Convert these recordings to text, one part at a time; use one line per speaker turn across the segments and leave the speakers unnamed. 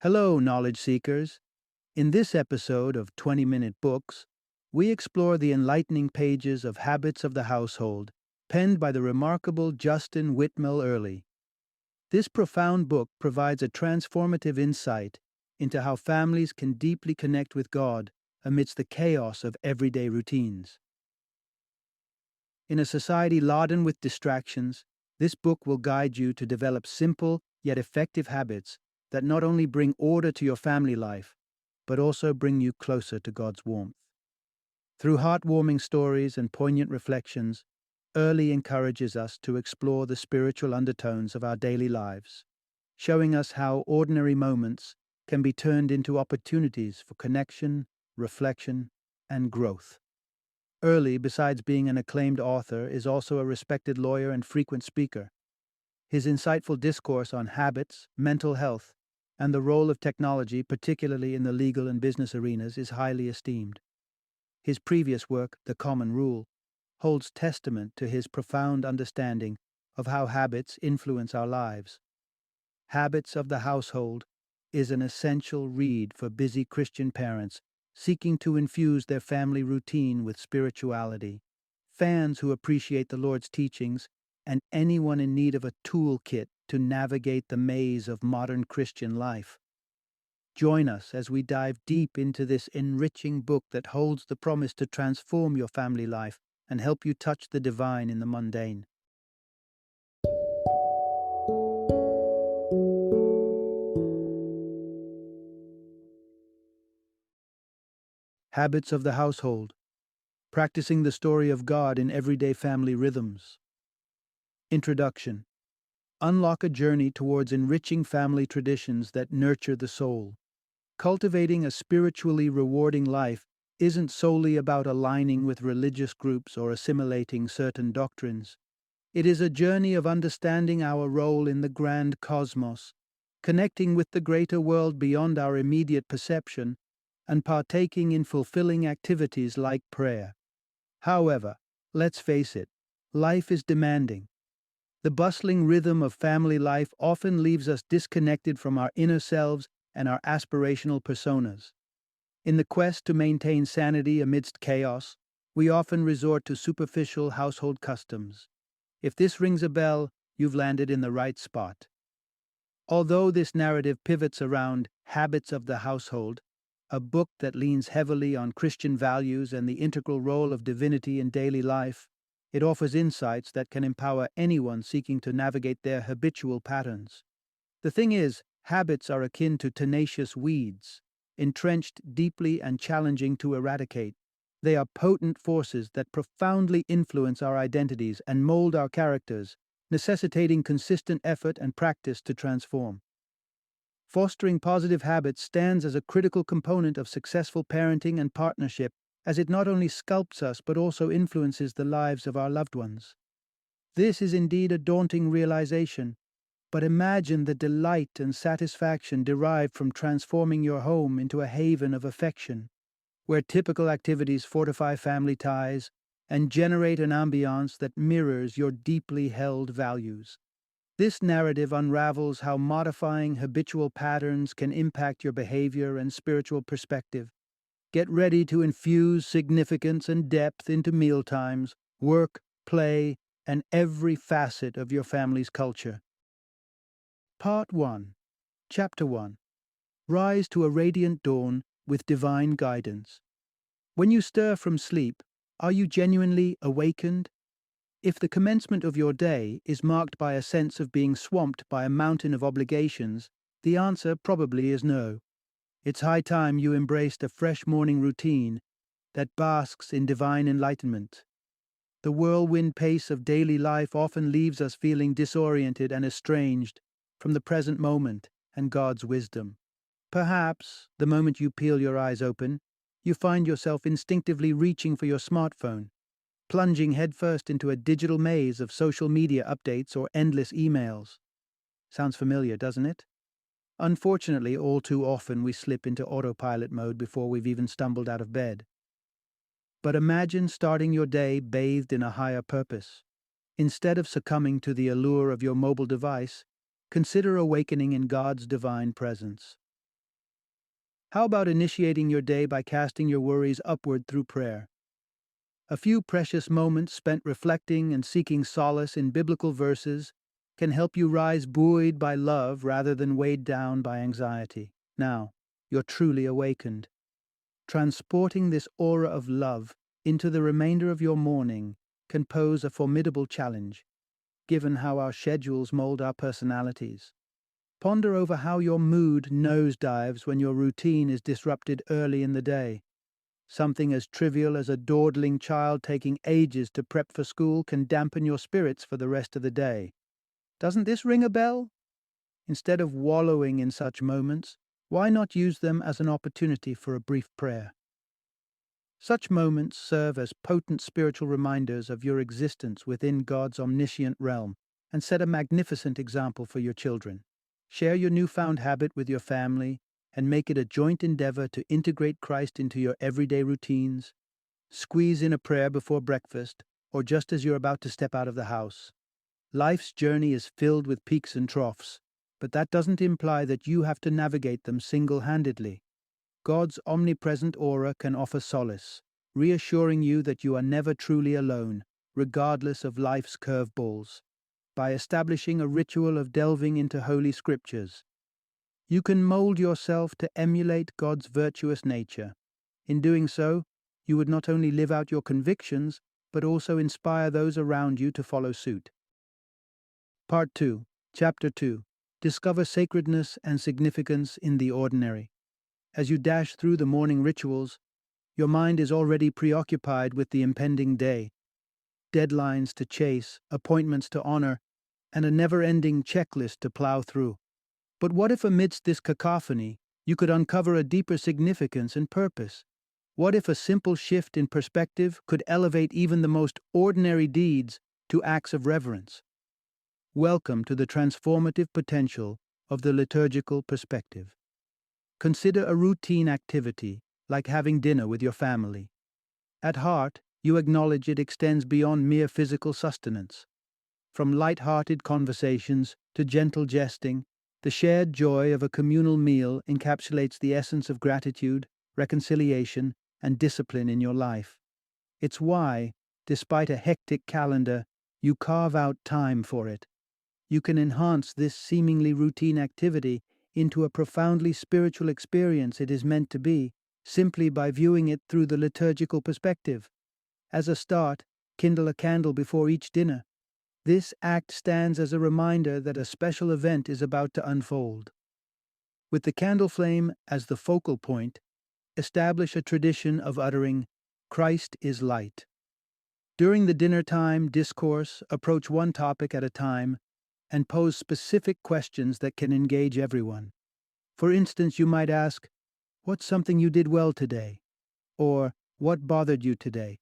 Hello, knowledge seekers. In this episode of 20-Minute Books, we explore the enlightening pages of Habits of the Household, penned by the remarkable Justin Whitmel Earley. This profound book provides a transformative insight into how families can deeply connect with God amidst the chaos of everyday routines. In a society laden with distractions, this book will guide you to develop simple yet effective habits that not only bring order to your family life, but also bring you closer to God's warmth. Through heartwarming stories and poignant reflections, Early encourages us to explore the spiritual undertones of our daily lives, showing us how ordinary moments can be turned into opportunities for connection, reflection, and growth. Early, besides being an acclaimed author, is also a respected lawyer and frequent speaker. His insightful discourse on habits, mental health, and the role of technology, particularly in the legal and business arenas, is highly esteemed. His previous work, The Common Rule, holds testament to his profound understanding of how habits influence our lives. Habits of the Household is an essential read for busy Christian parents seeking to infuse their family routine with spirituality, fans who appreciate the Lord's teachings, and anyone in need of a toolkit to navigate the maze of modern Christian life. Join us as we dive deep into this enriching book that holds the promise to transform your family life and help you touch the divine in the mundane. Habits of the Household, practicing the story of God in everyday family rhythms. Introduction. Unlock a journey towards enriching family traditions that nurture the soul. Cultivating a spiritually rewarding life isn't solely about aligning with religious groups or assimilating certain doctrines. It is a journey of understanding our role in the grand cosmos, connecting with the greater world beyond our immediate perception, and partaking in fulfilling activities like prayer. However, let's face it, life is demanding. The bustling rhythm of family life often leaves us disconnected from our inner selves and our aspirational personas. In the quest to maintain sanity amidst chaos, we often resort to superficial household customs. If this rings a bell, you've landed in the right spot. Although this narrative pivots around Habits of the Household, a book that leans heavily on Christian values and the integral role of divinity in daily life, it offers insights that can empower anyone seeking to navigate their habitual patterns. The thing is, habits are akin to tenacious weeds, entrenched deeply and challenging to eradicate. They are potent forces that profoundly influence our identities and mold our characters, necessitating consistent effort and practice to transform. Fostering positive habits stands as a critical component of successful parenting and partnership, as it not only sculpts us but also influences the lives of our loved ones. This is indeed a daunting realization, but imagine the delight and satisfaction derived from transforming your home into a haven of affection, where typical activities fortify family ties and generate an ambiance that mirrors your deeply held values. This narrative unravels how modifying habitual patterns can impact your behavior and spiritual perspective. Get ready to infuse significance and depth into mealtimes, work, play, and every facet of your family's culture. Part 1. Chapter 1. Rise to a radiant dawn with divine guidance. When you stir from sleep, are you genuinely awakened? If the commencement of your day is marked by a sense of being swamped by a mountain of obligations, the answer probably is no. It's high time you embraced a fresh morning routine that basks in divine enlightenment. The whirlwind pace of daily life often leaves us feeling disoriented and estranged from the present moment and God's wisdom. Perhaps, the moment you peel your eyes open, you find yourself instinctively reaching for your smartphone, plunging headfirst into a digital maze of social media updates or endless emails. Sounds familiar, doesn't it? Unfortunately, all too often we slip into autopilot mode before we've even stumbled out of bed. But imagine starting your day bathed in a higher purpose. Instead of succumbing to the allure of your mobile device, consider awakening in God's divine presence. How about initiating your day by casting your worries upward through prayer? A few precious moments spent reflecting and seeking solace in biblical verses can help you rise buoyed by love rather than weighed down by anxiety. Now, you're truly awakened. Transporting this aura of love into the remainder of your morning can pose a formidable challenge, given how our schedules mold our personalities. Ponder over how your mood nosedives when your routine is disrupted early in the day. Something as trivial as a dawdling child taking ages to prep for school can dampen your spirits for the rest of the day. Doesn't this ring a bell? Instead of wallowing in such moments, why not use them as an opportunity for a brief prayer? Such moments serve as potent spiritual reminders of your existence within God's omniscient realm and set a magnificent example for your children. Share your newfound habit with your family and make it a joint endeavor to integrate Christ into your everyday routines. Squeeze in a prayer before breakfast or just as you're about to step out of the house. Life's journey is filled with peaks and troughs, but that doesn't imply that you have to navigate them single-handedly. God's omnipresent aura can offer solace, reassuring you that you are never truly alone, regardless of life's curveballs. By establishing a ritual of delving into Holy Scriptures, you can mold yourself to emulate God's virtuous nature. In doing so, you would not only live out your convictions, but also inspire those around you to follow suit. Part 2, Chapter 2. Discover sacredness and significance in the ordinary. As you dash through the morning rituals, your mind is already preoccupied with the impending day. Deadlines to chase, appointments to honor, and a never-ending checklist to plow through. But what if amidst this cacophony, you could uncover a deeper significance and purpose? What if a simple shift in perspective could elevate even the most ordinary deeds to acts of reverence? Welcome to the transformative potential of the liturgical perspective. Consider a routine activity, like having dinner with your family. At heart, you acknowledge it extends beyond mere physical sustenance. From light-hearted conversations to gentle jesting, the shared joy of a communal meal encapsulates the essence of gratitude, reconciliation, and discipline in your life. It's why, despite a hectic calendar, you carve out time for it. You can enhance this seemingly routine activity into a profoundly spiritual experience it is meant to be, simply by viewing it through the liturgical perspective. As a start, kindle a candle before each dinner. This act stands as a reminder that a special event is about to unfold. With the candle flame as the focal point, establish a tradition of uttering, "Christ is light." During the dinner time discourse, approach one topic at a time and pose specific questions that can engage everyone. For instance, you might ask, "What's something you did well today?" Or, "What bothered you today?"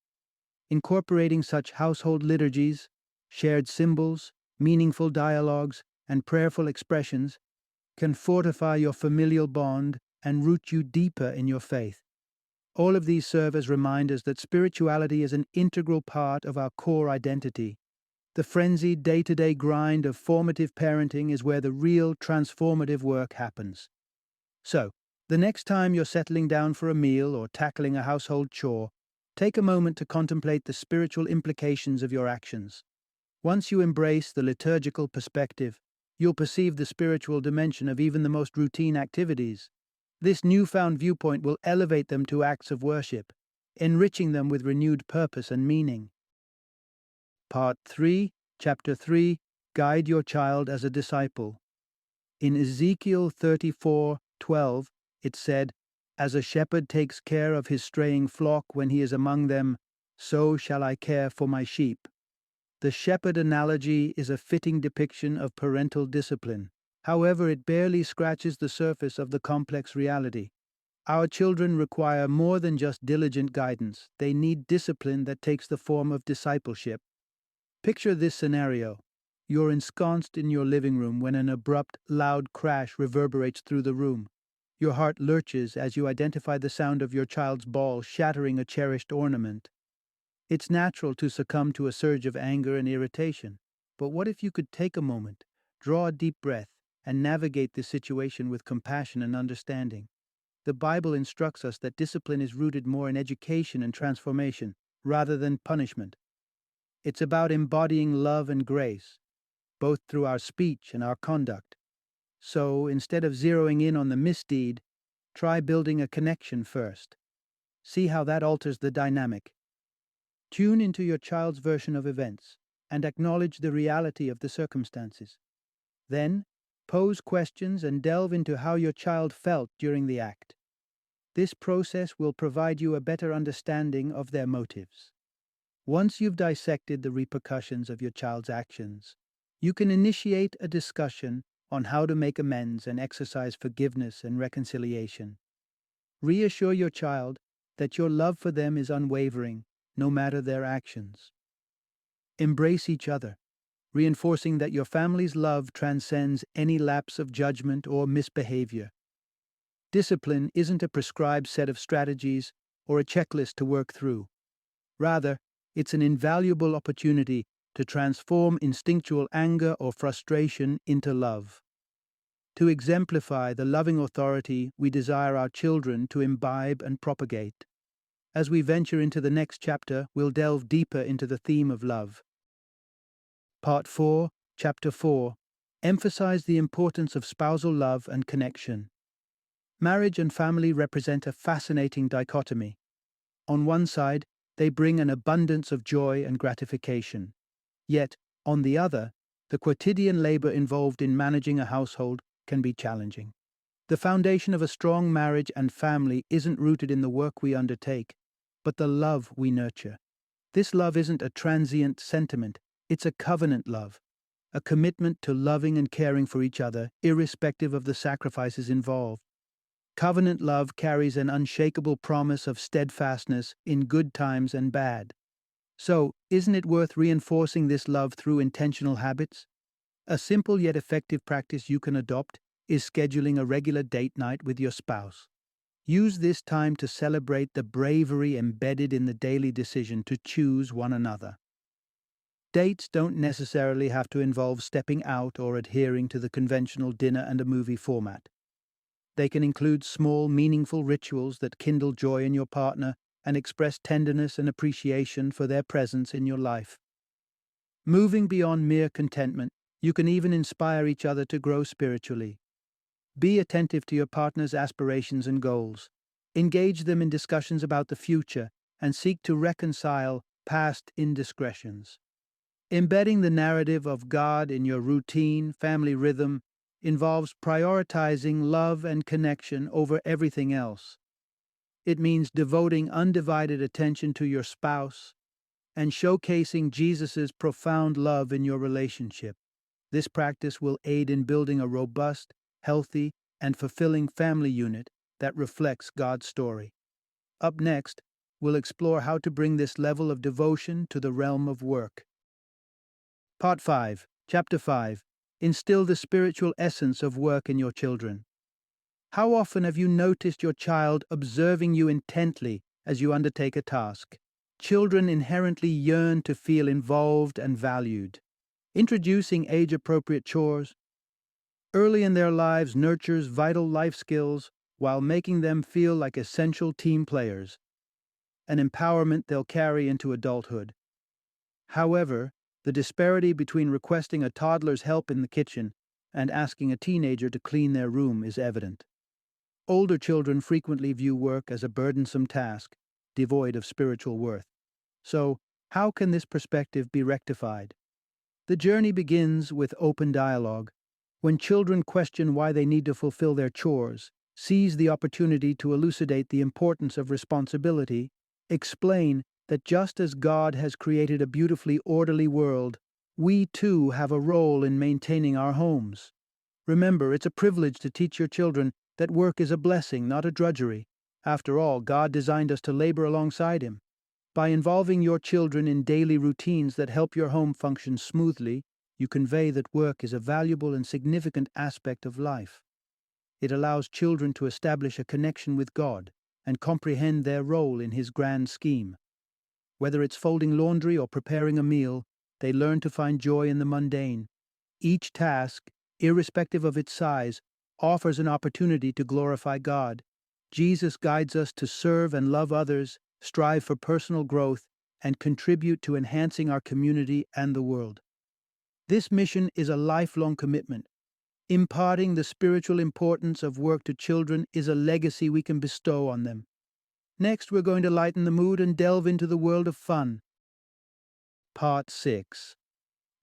Incorporating such household liturgies, shared symbols, meaningful dialogues, and prayerful expressions can fortify your familial bond and root you deeper in your faith. All of these serve as reminders that spirituality is an integral part of our core identity. The frenzied day-to-day grind of formative parenting is where the real transformative work happens. So, the next time you're settling down for a meal or tackling a household chore, take a moment to contemplate the spiritual implications of your actions. Once you embrace the liturgical perspective, you'll perceive the spiritual dimension of even the most routine activities. This newfound viewpoint will elevate them to acts of worship, enriching them with renewed purpose and meaning. Part 3, Chapter 3, Guide Your Child as a Disciple. In Ezekiel 34:12, it said, "As a shepherd takes care of his straying flock when he is among them, so shall I care for my sheep." The shepherd analogy is a fitting depiction of parental discipline. However, it barely scratches the surface of the complex reality. Our children require more than just diligent guidance. They need discipline that takes the form of discipleship. Picture this scenario. You're ensconced in your living room when an abrupt, loud crash reverberates through the room. Your heart lurches as you identify the sound of your child's ball shattering a cherished ornament. It's natural to succumb to a surge of anger and irritation. But what if you could take a moment, draw a deep breath, and navigate this situation with compassion and understanding? The Bible instructs us that discipline is rooted more in education and transformation, rather than punishment. It's about embodying love and grace, both through our speech and our conduct. So, instead of zeroing in on the misdeed, try building a connection first. See how that alters the dynamic. Tune into your child's version of events and acknowledge the reality of the circumstances. Then, pose questions and delve into how your child felt during the act. This process will provide you a better understanding of their motives. Once you've dissected the repercussions of your child's actions, you can initiate a discussion on how to make amends and exercise forgiveness and reconciliation. Reassure your child that your love for them is unwavering, no matter their actions. Embrace each other, reinforcing that your family's love transcends any lapse of judgment or misbehavior. Discipline isn't a prescribed set of strategies or a checklist to work through. Rather, it's an invaluable opportunity to transform instinctual anger or frustration into love. To exemplify the loving authority we desire our children to imbibe and propagate. As we venture into the next chapter, we'll delve deeper into the theme of love. Part 4, Chapter 4, emphasize the importance of spousal love and connection. Marriage and family represent a fascinating dichotomy. On one side, they bring an abundance of joy and gratification. Yet, on the other, the quotidian labor involved in managing a household can be challenging. The foundation of a strong marriage and family isn't rooted in the work we undertake, but the love we nurture. This love isn't a transient sentiment, it's a covenant love, a commitment to loving and caring for each other, irrespective of the sacrifices involved. Covenant love carries an unshakable promise of steadfastness in good times and bad. So, isn't it worth reinforcing this love through intentional habits? A simple yet effective practice you can adopt is scheduling a regular date night with your spouse. Use this time to celebrate the bravery embedded in the daily decision to choose one another. Dates don't necessarily have to involve stepping out or adhering to the conventional dinner and a movie format. They can include small, meaningful rituals that kindle joy in your partner and express tenderness and appreciation for their presence in your life. Moving beyond mere contentment, you can even inspire each other to grow spiritually. Be attentive to your partner's aspirations and goals. Engage them in discussions about the future and seek to reconcile past indiscretions. Embedding the narrative of God in your routine, family rhythm involves prioritizing love and connection over everything else. It means devoting undivided attention to your spouse and showcasing Jesus' profound love in your relationship. This practice will aid in building a robust, healthy, and fulfilling family unit that reflects God's story. Up next, we'll explore how to bring this level of devotion to the realm of work. Part 5, Chapter 5, instill the spiritual essence of work in your children. How often have you noticed your child observing you intently as you undertake a task? Children inherently yearn to feel involved and valued. Introducing age-appropriate chores early in their lives nurtures vital life skills while making them feel like essential team players, an empowerment they'll carry into adulthood. However, the disparity between requesting a toddler's help in the kitchen and asking a teenager to clean their room is evident. Older children frequently view work as a burdensome task, devoid of spiritual worth. So, how can this perspective be rectified? The journey begins with open dialogue. When children question why they need to fulfill their chores, seize the opportunity to elucidate the importance of responsibility. Explain that just as God has created a beautifully orderly world, we too have a role in maintaining our homes. Remember, it's a privilege to teach your children that work is a blessing, not a drudgery. After all, God designed us to labor alongside Him. By involving your children in daily routines that help your home function smoothly, you convey that work is a valuable and significant aspect of life. It allows children to establish a connection with God and comprehend their role in His grand scheme. Whether it's folding laundry or preparing a meal, they learn to find joy in the mundane. Each task, irrespective of its size, offers an opportunity to glorify God. Jesus guides us to serve and love others, strive for personal growth, and contribute to enhancing our community and the world. This mission is a lifelong commitment. Imparting the spiritual importance of work to children is a legacy we can bestow on them. Next, we're going to lighten the mood and delve into the world of fun. Part 6.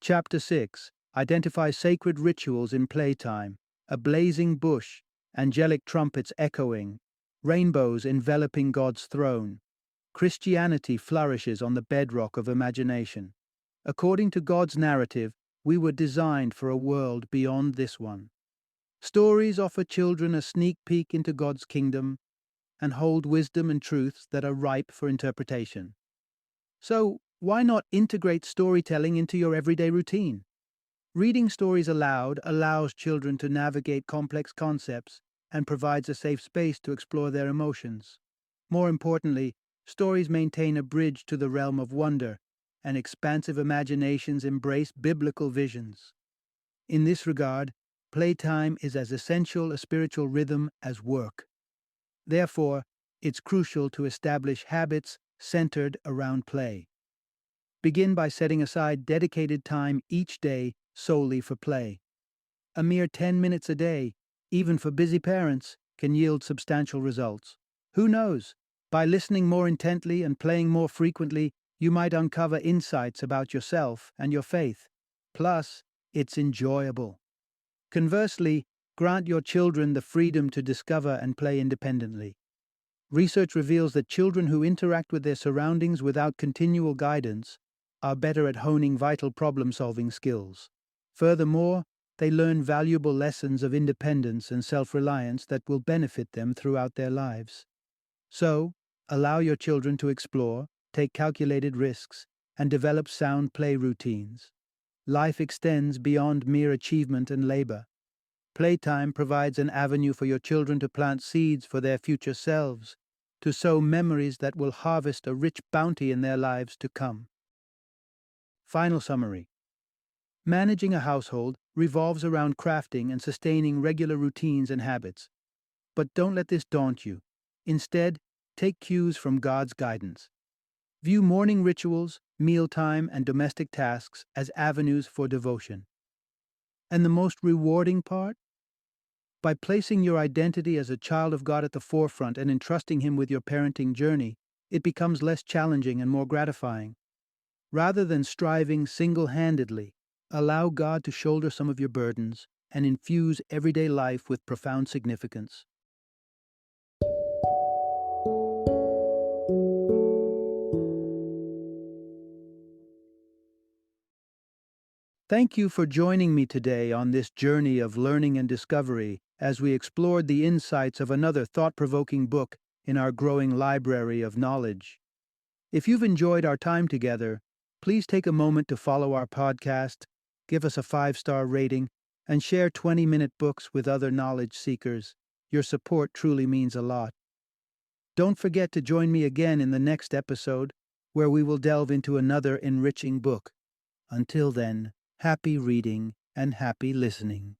Chapter 6. Identify sacred rituals in playtime. A blazing bush, angelic trumpets echoing, rainbows enveloping God's throne. Christianity flourishes on the bedrock of imagination. According to God's narrative, we were designed for a world beyond this one. Stories offer children a sneak peek into God's kingdom and hold wisdom and truths that are ripe for interpretation. So, why not integrate storytelling into your everyday routine? Reading stories aloud allows children to navigate complex concepts and provides a safe space to explore their emotions. More importantly, stories maintain a bridge to the realm of wonder, and expansive imaginations embrace biblical visions. In this regard, playtime is as essential a spiritual rhythm as work. Therefore, it's crucial to establish habits centered around play. Begin by setting aside dedicated time each day solely for play. A mere 10 minutes a day, even for busy parents, can yield substantial results. Who knows? By listening more intently and playing more frequently, you might uncover insights about yourself and your faith. Plus, it's enjoyable. Conversely, grant your children the freedom to discover and play independently. Research reveals that children who interact with their surroundings without continual guidance are better at honing vital problem-solving skills. Furthermore, they learn valuable lessons of independence and self-reliance that will benefit them throughout their lives. So, allow your children to explore, take calculated risks, and develop sound play routines. Life extends beyond mere achievement and labor. Playtime provides an avenue for your children to plant seeds for their future selves, to sow memories that will harvest a rich bounty in their lives to come. Final summary. Managing a household revolves around crafting and sustaining regular routines and habits. But don't let this daunt you. Instead, take cues from God's guidance. View morning rituals, mealtime, and domestic tasks as avenues for devotion. And the most rewarding part? By placing your identity as a child of God at the forefront and entrusting Him with your parenting journey, it becomes less challenging and more gratifying. Rather than striving single-handedly, allow God to shoulder some of your burdens and infuse everyday life with profound significance. Thank you for joining me today on this journey of learning and discovery as we explored the insights of another thought-provoking book in our growing library of knowledge. If you've enjoyed our time together, please take a moment to follow our podcast, give us a 5-star rating, and share 20-minute books with other knowledge seekers. Your support truly means a lot. Don't forget to join me again in the next episode, where we will delve into another enriching book. Until then, happy reading and happy listening.